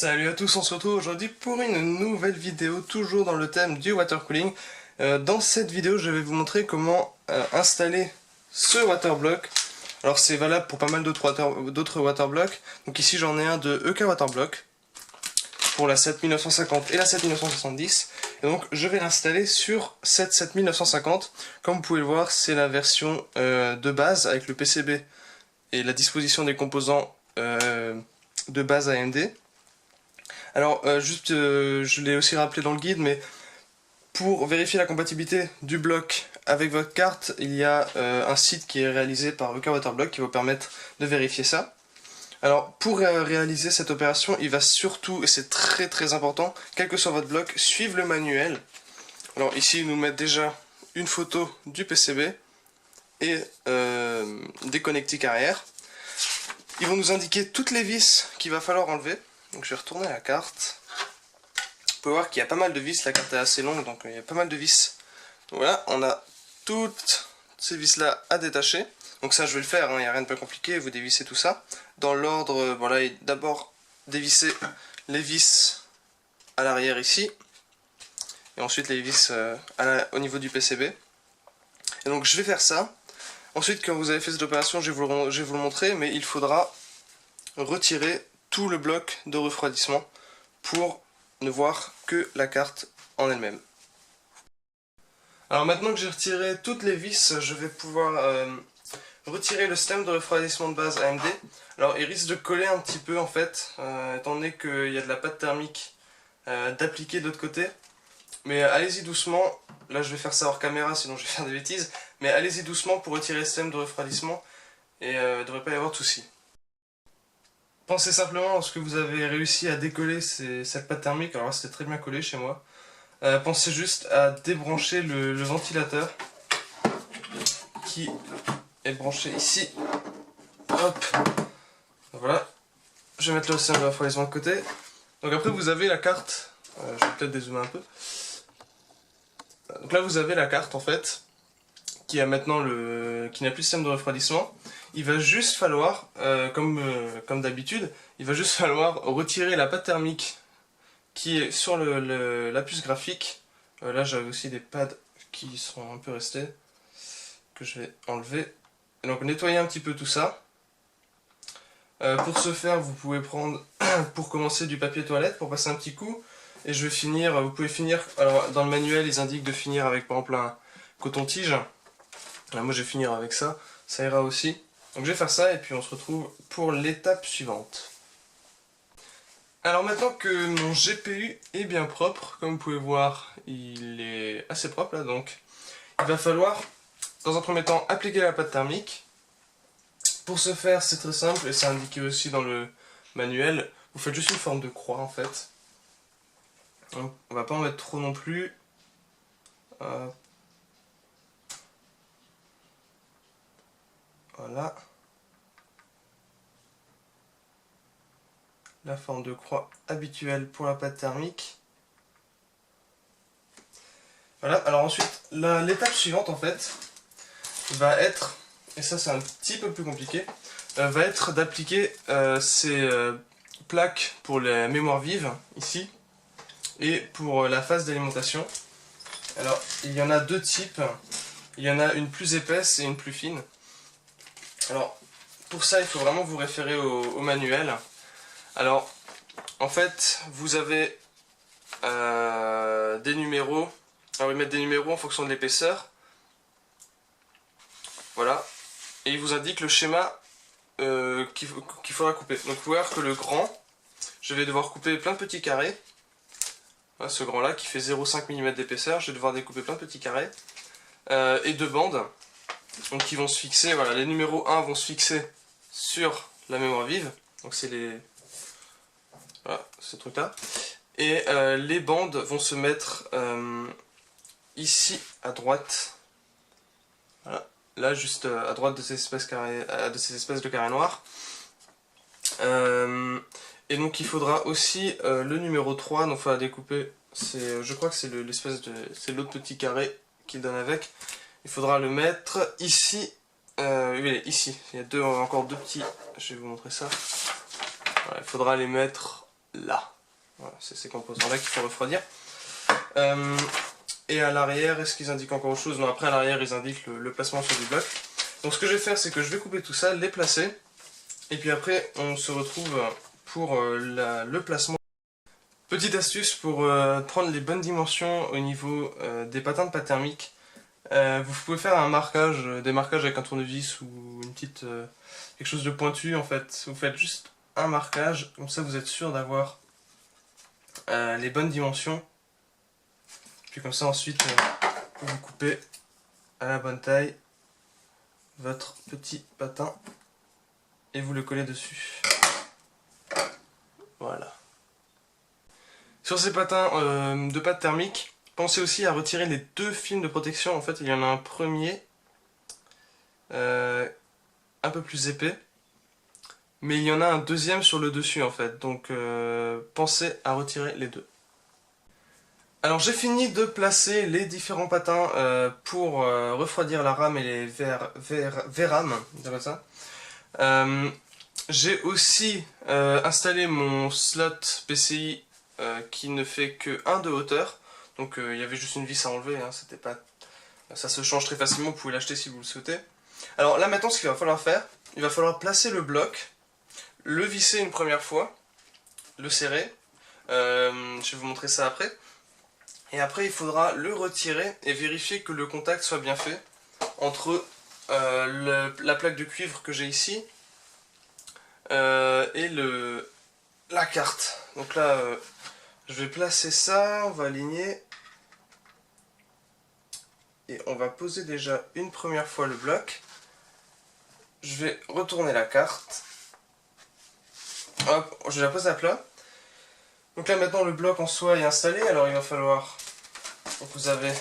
Salut à tous, on se retrouve aujourd'hui pour une nouvelle vidéo, toujours dans le thème du water cooling. Dans cette vidéo, je vais vous montrer comment installer ce water block. Alors c'est valable pour pas mal d'autres water blocks. Donc ici j'en ai un de EK Water Block pour la 7950 et la 7970. Et donc je vais l'installer sur cette 7950. Comme vous pouvez le voir, c'est la version de base avec le PCB et la disposition des composants de base AMD. Alors, je l'ai aussi rappelé dans le guide, mais pour vérifier la compatibilité du bloc avec votre carte, il y a un site qui est réalisé par EK Water Block qui va vous permettre de vérifier ça. Alors, pour réaliser cette opération, il va surtout, et c'est très très important, quel que soit votre bloc, suivre le manuel. Alors ici, ils nous mettent déjà une photo du PCB et des connectiques arrière. Ils vont nous indiquer toutes les vis qu'il va falloir enlever. Donc je vais retourner à la carte. Vous pouvez voir qu'il y a pas mal de vis, la carte est assez longue, donc il y a pas mal de vis. Donc voilà, on a toutes ces vis là à détacher. Donc ça je vais le faire, il n'y a rien de pas compliqué, vous dévissez tout ça. Dans l'ordre, voilà, d'abord dévisser les vis à l'arrière ici. Et ensuite les vis au niveau du PCB. Et donc je vais faire ça. Ensuite quand vous avez fait cette opération, je vais vous le montrer, mais il faudra retirer tout le bloc de refroidissement pour ne voir que la carte en elle-même. Alors maintenant que j'ai retiré toutes les vis, je vais pouvoir retirer le système de refroidissement de base AMD. Alors il risque de coller un petit peu en fait, étant donné qu'il y a de la pâte thermique d'appliquer de l'autre côté. Mais allez-y doucement, là je vais faire ça hors caméra sinon je vais faire des bêtises, mais allez-y doucement pour retirer le système de refroidissement et il ne devrait pas y avoir de soucis. Pensez simplement lorsque vous avez réussi à décoller cette pâte thermique, alors là c'était très bien collé chez moi, pensez juste à débrancher le ventilateur qui est branché ici. Hop, voilà, je vais mettre le système de refroidissement de côté. Donc après vous avez la carte, je vais peut-être dézoomer un peu. Donc là vous avez la carte en fait, qui n'a plus de système de refroidissement. Il va juste falloir, comme d'habitude, il va juste falloir retirer la pâte thermique qui est sur la puce graphique. Là j'avais aussi des pads qui sont un peu restés, que je vais enlever. Et donc nettoyer un petit peu tout ça. Pour ce faire, vous pouvez prendre, pour commencer, du papier toilette pour passer un petit coup. Et je vais finir, vous pouvez finir, alors dans le manuel ils indiquent de finir avec par exemple un coton-tige. Moi je vais finir avec ça, ça ira aussi. Donc je vais faire ça et puis on se retrouve pour l'étape suivante. Alors maintenant que mon GPU est bien propre, comme vous pouvez voir, il est assez propre là, donc il va falloir dans un premier temps appliquer la pâte thermique. Pour ce faire, c'est très simple et c'est indiqué aussi dans le manuel. Vous faites juste une forme de croix en fait. Donc, on va pas en mettre trop non plus. Voilà. La forme de croix habituelle pour la pâte thermique. Voilà, alors ensuite, l'étape suivante en fait, va être, et ça c'est un petit peu plus compliqué, va être d'appliquer ces plaques pour les mémoires vives, ici, et pour la phase d'alimentation. Alors, il y en a deux types, il y en a une plus épaisse et une plus fine. Alors, pour ça, il faut vraiment vous référer au manuel. Alors, en fait, vous avez des numéros. Alors, ils mettent des numéros en fonction de l'épaisseur. Voilà. Et ils vous indiquent le schéma qu'il faudra couper. Donc, vous pouvez voir que le grand, je vais devoir couper plein de petits carrés. Voilà, ce grand-là, qui fait 0,5 mm d'épaisseur, je vais devoir découper plein de petits carrés. Et deux bandes. Donc, qui vont se fixer. Voilà, les numéros 1 vont se fixer sur la mémoire vive. Donc, c'est voilà, ce truc là. Et les bandes vont se mettre ici à droite. Voilà. Là juste à droite de ces espèces de carrés noirs. Et donc il faudra aussi le numéro 3, donc il faudra découper, je crois que c'est c'est l'autre petit carré qu'il donne avec. Il faudra le mettre ici, oui, ici, il y a encore deux petits, je vais vous montrer ça. Voilà, il faudra les mettre là. Voilà, c'est ces composants-là qu'il faut refroidir. Et à l'arrière, est-ce qu'ils indiquent encore autre chose? Non, après à l'arrière, ils indiquent le placement sur du bloc. Donc ce que je vais faire, c'est que je vais couper tout ça, les placer, et puis après, on se retrouve pour le placement. Petite astuce pour prendre les bonnes dimensions au niveau des patins de pâte thermique. Vous pouvez faire un marquage, des marquages avec un tournevis ou une petite quelque chose de pointu en fait. Vous faites juste un marquage, comme ça vous êtes sûr d'avoir les bonnes dimensions. Puis comme ça ensuite vous coupez à la bonne taille votre petit patin et vous le collez dessus. Voilà. Sur ces patins de pâte thermique, pensez aussi à retirer les deux films de protection. En fait, il y en a un premier un peu plus épais, mais il y en a un deuxième sur le dessus en fait. Donc pensez à retirer les deux. Alors j'ai fini de placer les différents patins pour refroidir la rame et les V-rames, ça. J'ai aussi installé mon slot PCI qui ne fait que 1 de hauteur. Donc il y avait juste une vis à enlever, hein, c'était pas... ça se change très facilement, vous pouvez l'acheter si vous le souhaitez. Alors là maintenant ce qu'il va falloir faire, il va falloir placer le bloc, le visser une première fois, le serrer, je vais vous montrer ça après. Et après il faudra le retirer et vérifier que le contact soit bien fait entre la plaque de cuivre que j'ai ici et la carte. Donc là je vais placer ça, on va aligner et on va poser déjà une première fois le bloc. Je vais retourner la carte. Hop, je la pose à plat. Donc là maintenant le bloc en soi est installé, alors il va falloir... Donc vous avez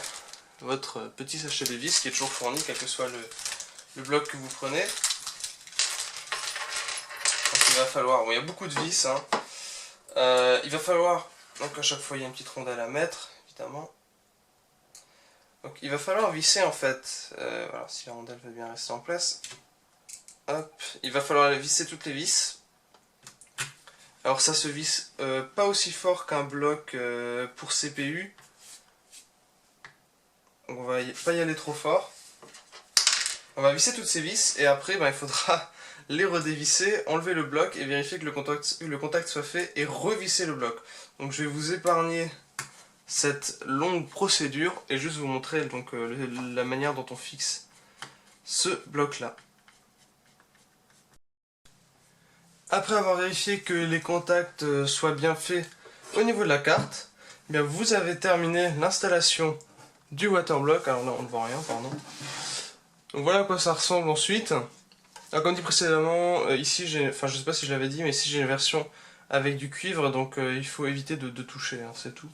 votre petit sachet de vis qui est toujours fourni, quel que soit le bloc que vous prenez. Donc il va falloir... Bon, il y a beaucoup de vis, hein. Il va falloir... Donc à chaque fois il y a une petite rondelle à mettre, évidemment. Donc il va falloir visser en fait, voilà, si la rondelle veut bien rester en place. Hop, il va falloir visser toutes les vis. Alors ça se visse pas aussi fort qu'un bloc pour CPU. Donc on va pas y aller trop fort. On va visser toutes ces vis et après il faudra les redévisser, enlever le bloc et vérifier que le contact soit fait et revisser le bloc. Donc je vais vous épargner cette longue procédure et juste vous montrer donc la manière dont on fixe ce bloc là. Après avoir vérifié que les contacts soient bien faits au niveau de la carte, eh bien vous avez terminé l'installation du waterblock. Alors là on ne voit rien, pardon. Donc voilà à quoi ça ressemble ensuite. Alors, comme dit précédemment, ici j'ai, enfin je sais pas si je l'avais dit, mais ici j'ai une version avec du cuivre, donc il faut éviter de toucher, hein, c'est tout.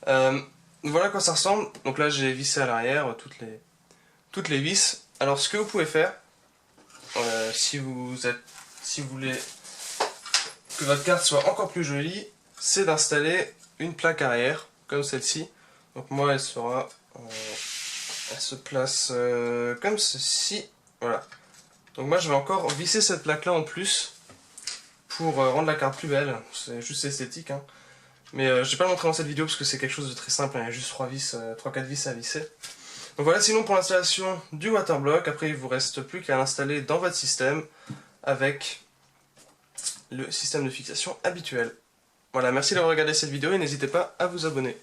Voilà à quoi ça ressemble. Donc là j'ai vissé à l'arrière toutes les vis. Alors ce que vous pouvez faire, si vous voulez que votre carte soit encore plus jolie, c'est d'installer une plaque arrière, comme celle-ci. Donc moi elle sera, elle se place comme ceci, voilà. Donc moi je vais encore visser cette plaque là en plus, pour rendre la carte plus belle, c'est juste esthétique, hein. Mais je vais pas le montrer dans cette vidéo parce que c'est quelque chose de très simple, il y a juste 3-4 vis à visser. Donc voilà, sinon pour l'installation du waterblock, après il vous reste plus qu'à l'installer dans votre système avec le système de fixation habituel. Voilà, merci d'avoir regardé cette vidéo et n'hésitez pas à vous abonner.